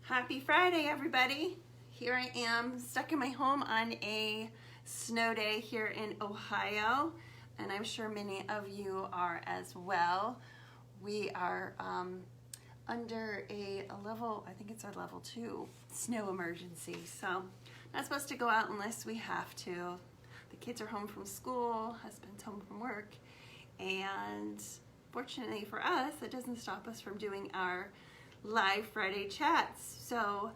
Happy Friday, everybody. Here I am stuck in my home on a snow day here in Ohio, and I'm sure many of you are as well. We are under a level, I think it's our level 2 snow emergency, so not supposed to go out unless we have to. The kids are home from school, husband's home from work, and fortunately for us, it doesn't stop us from doing our live Friday chats. So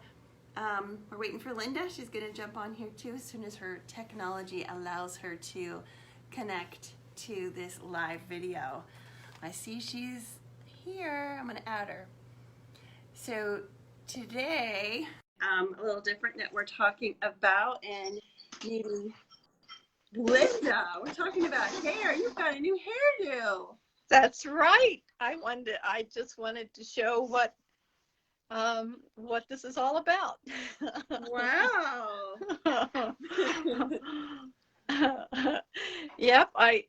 we're waiting for Linda. She's going to jump on here too as soon as her technology allows her to connect to this live video. I see she's here. I'm going to add her. So today, a little different that we're talking about, and maybe Linda, we're talking about hair. You've got a new hairdo. That's right. I just wanted to show what this is all about. Wow. Yep, I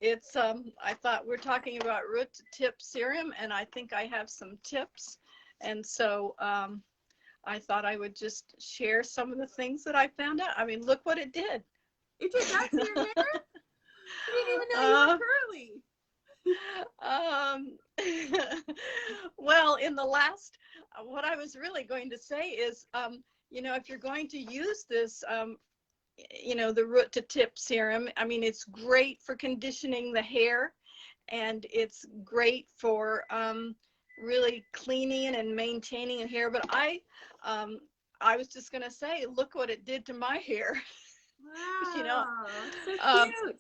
thought we're talking about root to tip serum, and I think I have some tips, and so I thought I would just share some of the things that I found out. I mean, look what it did. It did that to your hair? I didn't even know you were curly. Well, in the last, what I was really going to say is, if you're going to use this, the root to tip serum, I mean, it's great for conditioning the hair, and it's great for really cleaning and maintaining the hair. But I was just going to say, look what it did to my hair. Wow, so cute.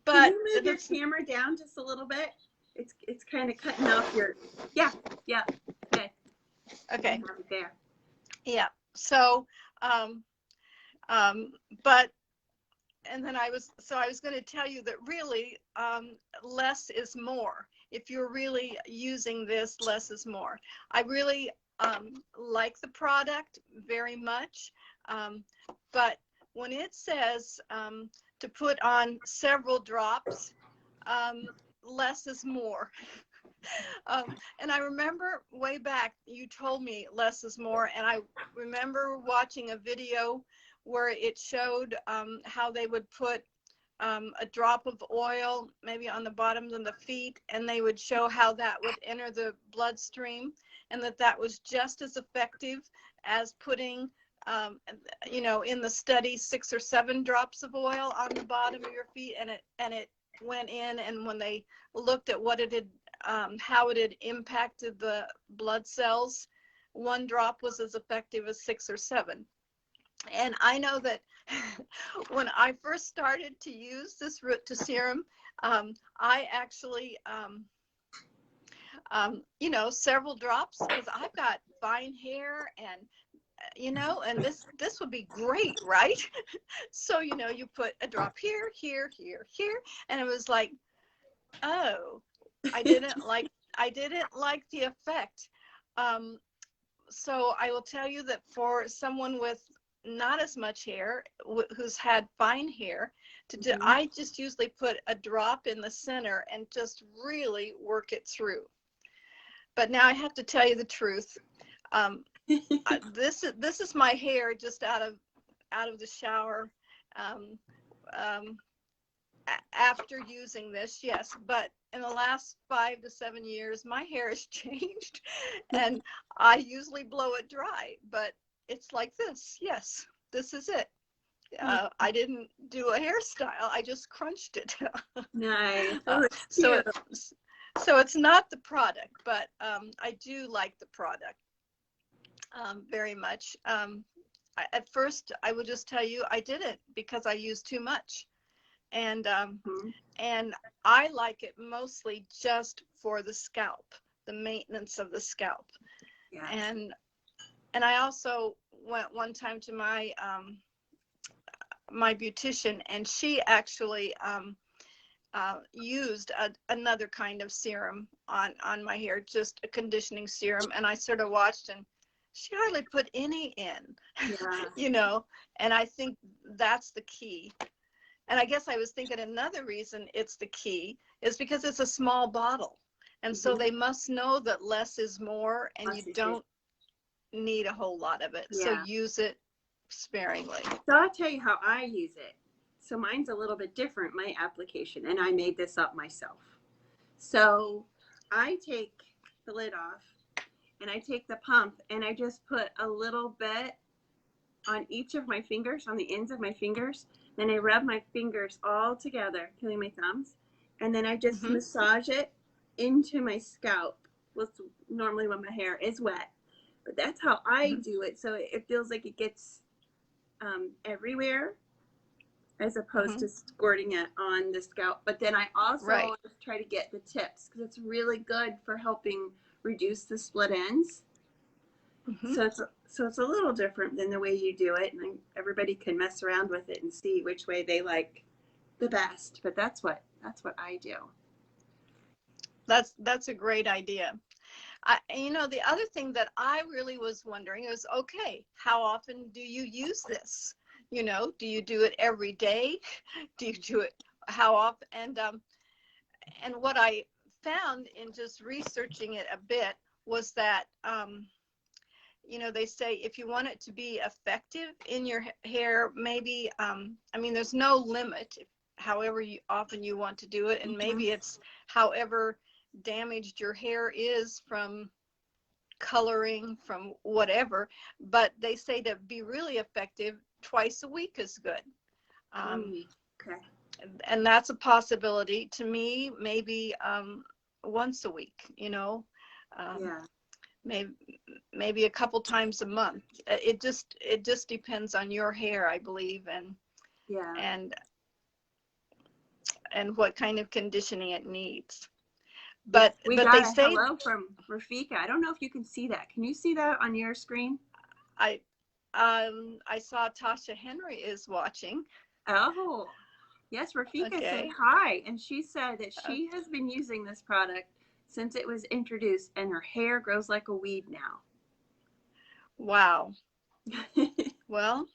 But can you move your camera down just a little bit? It's kind of cutting off your, yeah, okay. Okay. There. Yeah. So, but, and then I was going to tell you that really less is more. If you're really using this, less is more. I really like the product very much, but when it says to put on several drops, less is more. And I remember way back, you told me less is more, and I remember watching a video where it showed how they would put a drop of oil maybe on the bottoms of the feet, and they would show how that would enter the bloodstream, and that was just as effective as putting in the study 6 or 7 drops of oil on the bottom of your feet, and it went in, and when they looked at what it had, how it had impacted the blood cells, 1 drop was as effective as 6 or 7. And I know that when I first started to use this root to serum, I actually, several drops, because I've got fine hair, and and this would be great, right? So, you put a drop here, here, here, here, and it was like, oh, I didn't like the effect. So I will tell you that for someone with not as much hair, who's had fine hair, I just usually put a drop in the center and just really work it through. But now I have to tell you the truth. This is my hair just out of the shower after using this, yes, but in the last 5 to 7 years my hair has changed, and I usually blow it dry, but it's like this. Yes, this is it. I didn't do a hairstyle, I just crunched it. Nice. So it's not the product, but I do like the product very much. At first, I would just tell you I didn't, because I used too much, and I like it mostly just for the scalp, the maintenance of the scalp. Yeah. And I also went one time to my my beautician, and she actually used another kind of serum on my hair, just a conditioning serum, and I sort of watched, and she hardly put any in. Yeah. And I think that's the key. And I guess I was thinking another reason it's the key is because it's a small bottle, and so they must know that less is more, and need a whole lot of it. So Yeah. use it sparingly. So I'll tell you how I use it. So mine's a little bit different, my application, and I made this up myself. So I take the lid off and I take the pump and I just put a little bit on each of my fingers, on the ends of my fingers. Then I rub my fingers all together, including my thumbs, and then I just massage it into my scalp. Well, normally when my hair is wet, but that's how I do it. So it feels like it gets everywhere, as opposed to squirting it on the scalp. But then I also try to get the tips because it's really good for helping reduce the split ends. So it's a little different than the way you do it, and everybody can mess around with it and see which way they like the best. But that's what I do. That's a great idea. You know, the other thing that I really was wondering is, okay, how often do you use this? You know, do you do it every day? Do you do it how often? And what I found in just researching it a bit was that, you know, they say if you want it to be effective in your hair, maybe, I mean, there's no limit, however often you want to do it. And maybe it's however damaged your hair is from coloring, from whatever. But they say to be really effective, twice a week is good. Okay. And that's a possibility. To me, maybe once a week, you know. Maybe a couple times a month. It just depends on your hair, I believe, and what kind of conditioning it needs. But we but got they a say, hello from Rafika. I don't know if you can see that. Can you see that on your screen? I saw Tasha Henry is watching. Oh, yes, Rafika said hi, and she said that she Okay. has been using this product since it was introduced, and her hair grows like a weed now. Wow. Well,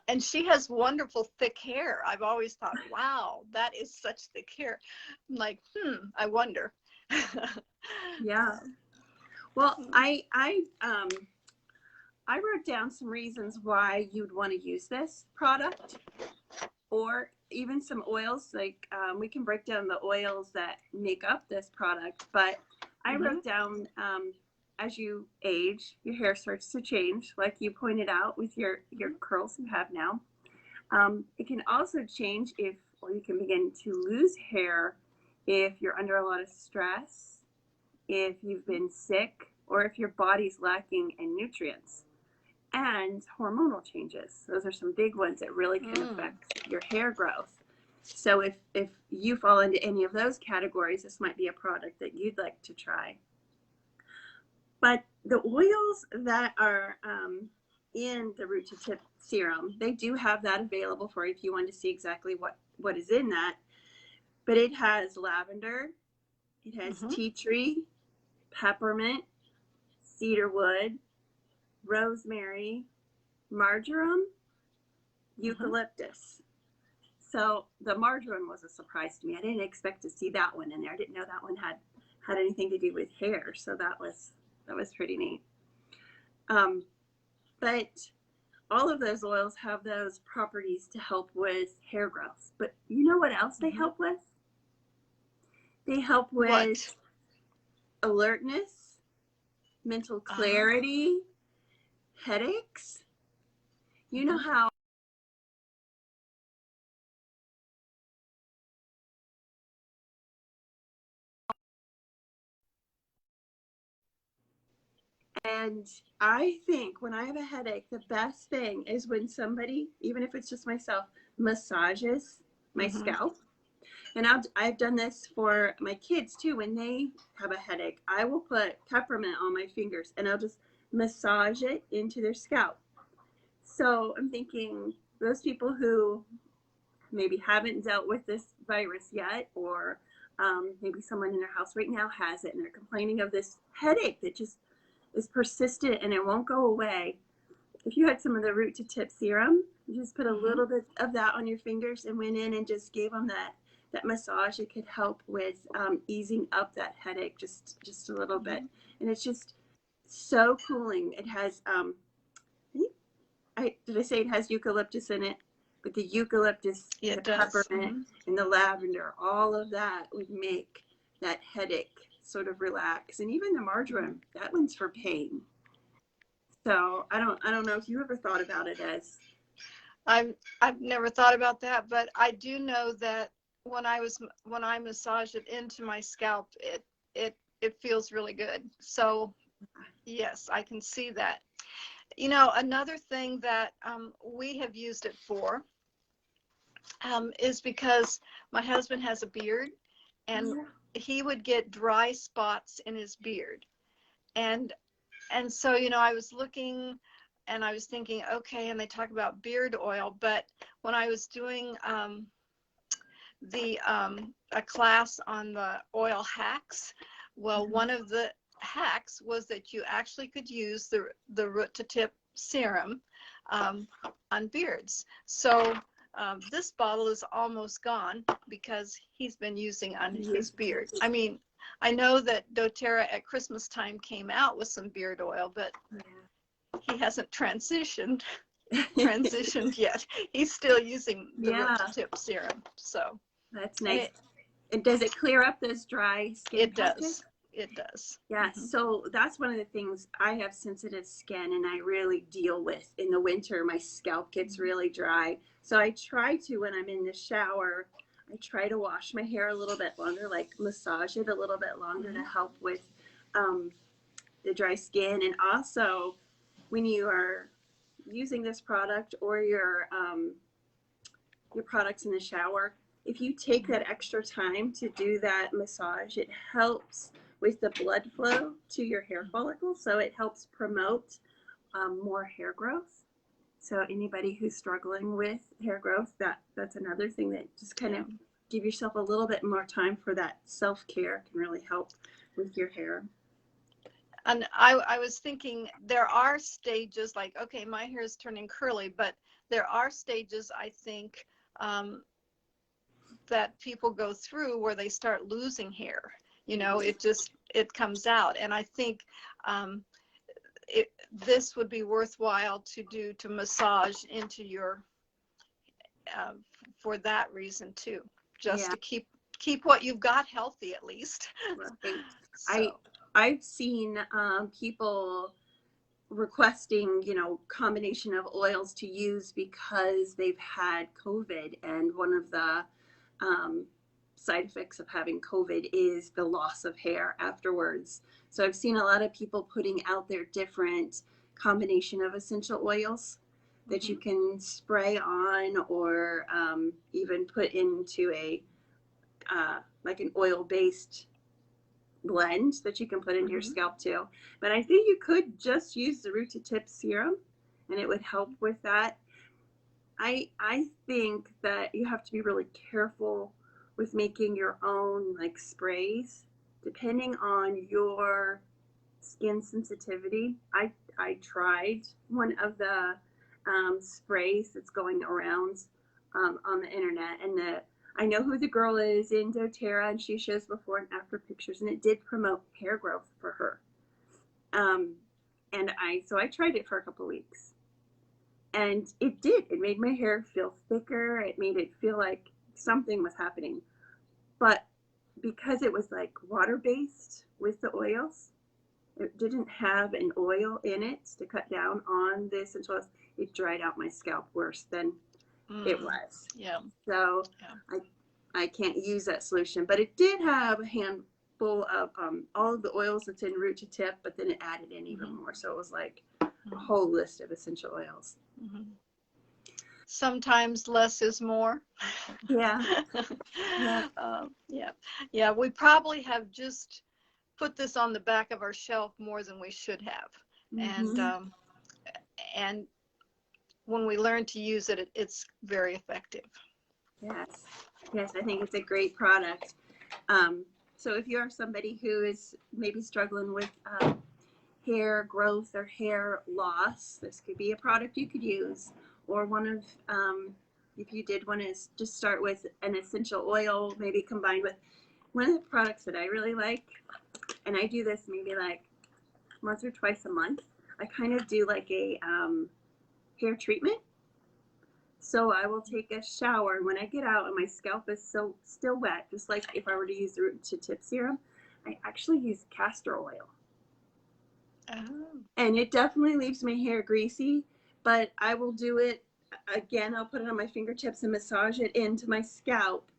and she has wonderful thick hair. I've always thought, wow, that is such thick hair. I'm like, I wonder. Yeah. Well, I wrote down some reasons why you'd want to use this product, or even some oils. Like we can break down the oils that make up this product, but I wrote down as you age, your hair starts to change, like you pointed out with your curls you have now. It can also change or you can begin to lose hair if you're under a lot of stress, if you've been sick, or if your body's lacking in nutrients. And hormonal changes. Those are some big ones that really can affect your hair growth. So if you fall into any of those categories, this might be a product that you'd like to try. But the oils that are in the root to tip serum, they do have that available for you if you want to see exactly what is in that. But it has lavender, it has tea tree, peppermint, cedarwood, rosemary, marjoram, eucalyptus. So the marjoram was a surprise to me. I didn't expect to see that one in there. I didn't know that one had anything to do with hair. So that was pretty neat. But all of those oils have those properties to help with hair growth. But you know what else they help with? They help with alertness, mental clarity, headaches. You know how and I think when I have a headache, the best thing is when somebody, even if it's just myself, massages my scalp. And I've done this for my kids too. When they have a headache, I will put peppermint on my fingers and I'll just massage it into their scalp. So I'm thinking those people who maybe haven't dealt with this virus yet, or maybe someone in their house right now has it and they're complaining of this headache that just is persistent and it won't go away. If you had some of the root to tip serum, you just put a little bit of that on your fingers and went in and just gave them that massage. It could help with easing up that headache just a little bit. And it's just so cooling. It has did I say it has eucalyptus in it? But the eucalyptus, the peppermint, and the lavender, all of that would make that headache sort of relax. And even the marjoram, that one's for pain. So I don't know if you ever thought about it as. I've never thought about that, but I do know that when I massage it into my scalp, it feels really good. So yes, I can see that. You know, another thing that we have used it for is because my husband has a beard, and he would get dry spots in his beard. And so, you know, I was looking and I was thinking, okay, and they talk about beard oil, but when I was doing a class on the oil hacks, well, one of the hacks was that you actually could use the root to tip serum on beards. So this bottle is almost gone because he's been using on his beard. I mean, I know that doTERRA at Christmas time came out with some beard oil, but he hasn't transitioned yet. He's still using the root to tip serum. So that's nice. And does it clear up those dry skin? It does. It does. Yeah, so that's one of the things. I have sensitive skin and I really deal with in the winter. My scalp gets really dry. So I try to, when I'm in the shower, I try to wash my hair a little bit longer, like massage it a little bit longer to help with the dry skin. And also when you are using this product or your products in the shower, if you take that extra time to do that massage, it helps with the blood flow to your hair follicles. So it helps promote more hair growth. So anybody who's struggling with hair growth, that's another thing that just kind of give yourself a little bit more time for that self-care can really help with your hair. And I was thinking there are stages, like, okay, my hair is turning curly, but there are stages, I think, that people go through where they start losing hair. You know, it comes out. And I think this would be worthwhile to massage into your, for that reason too, just to keep what you've got healthy at least. Right. So. I've seen people requesting, you know, combination of oils to use because they've had COVID, and one of the side effects of having COVID is the loss of hair afterwards. So I've seen a lot of people putting out their different combination of essential oils that you can spray on, or even put into a like an oil-based blend that you can put into your scalp too. But I think you could just use the root to tip serum and it would help with that. I think that you have to be really careful with making your own like sprays depending on your skin sensitivity. I tried one of the sprays that's going around on the internet, and I know who the girl is in doTERRA, and she shows before and after pictures, and it did promote hair growth for her. And so I tried it for a couple of weeks, and it did. It made my hair feel thicker. It made it feel like something was happening. But because it was like water-based with the oils, it didn't have an oil in it to cut down on the essential oils. It dried out my scalp worse than it was. So I can't use that solution, but it did have a handful of all of the oils that's in root to tip, but then it added in even more. So it was like a whole list of essential oils. Sometimes less is more. Yeah. Yeah. We probably have just put this on the back of our shelf more than we should have. And when we learn to use it, it's very effective. Yes, I think it's a great product. So if you're somebody who is maybe struggling with hair growth or hair loss, this could be a product you could use. Or one of, if you did want to just start with an essential oil, maybe combined with one of the products that I really like, and I do this maybe like once or twice a month. I kind of do like a hair treatment. So I will take a shower, and when I get out and my scalp is still wet, just like if I were to use the root to tip serum, I actually use castor oil. Oh. And it definitely leaves my hair greasy, but I will do it again. I'll put it on my fingertips and massage it into my scalp.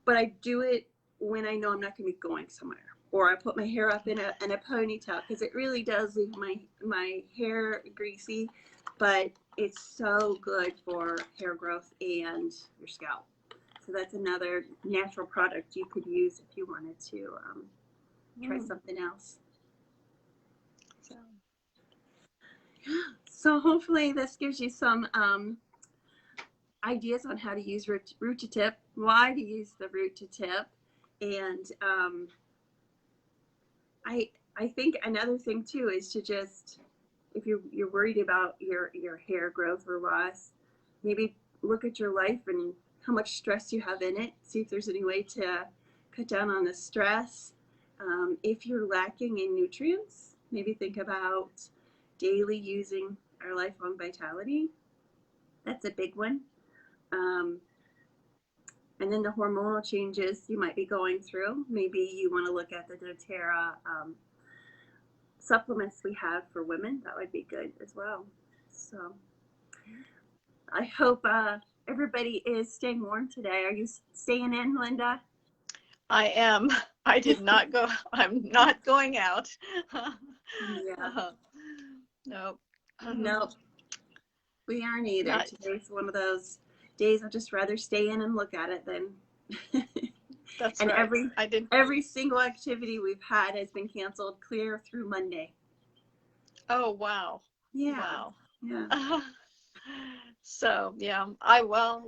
But I do it when I know I'm not going to be going somewhere, or I put my hair up in a ponytail, because it really does leave my hair greasy, but it's so good for hair growth and your scalp. So that's another natural product you could use if you wanted to try something else. So hopefully this gives you some ideas on how to use root to tip, why to use the root to tip, and I think another thing too is to just, if you're worried about your hair growth or loss, maybe look at your life and how much stress you have in it. See if there's any way to cut down on the stress. If you're lacking in nutrients, maybe think about daily using our Lifelong Vitality. That's a big one. And then the hormonal changes you might be going through. Maybe you want to look at the doTERRA supplements we have for women. That would be good as well. So I hope everybody is staying warm today. Are you staying in, Linda? I am. I did not go. I'm not going out. Yeah. Nope. Nope. We aren't either. Not. Today's one of those days I'd just rather stay in and look at it than. That's and right. every single activity we've had has been canceled clear through Monday. Oh, wow. Yeah. Wow. Yeah. So, yeah,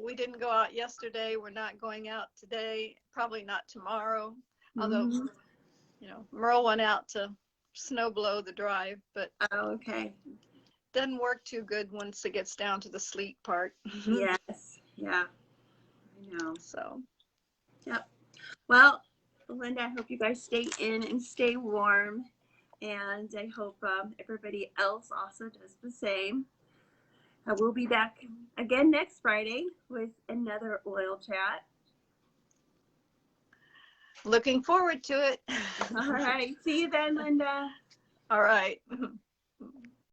we didn't go out yesterday. We're not going out today, probably not tomorrow. Although, Merle went out to snow blow the drive, but Oh, okay. doesn't work too good once it gets down to the sleet part. Yes. Yeah. I know. So. Yep. Well, Linda, I hope you guys stay in and stay warm. And I hope everybody else also does the same. We'll be back again next Friday with another oil chat. Looking forward to it. All right. See you then, Linda. All right.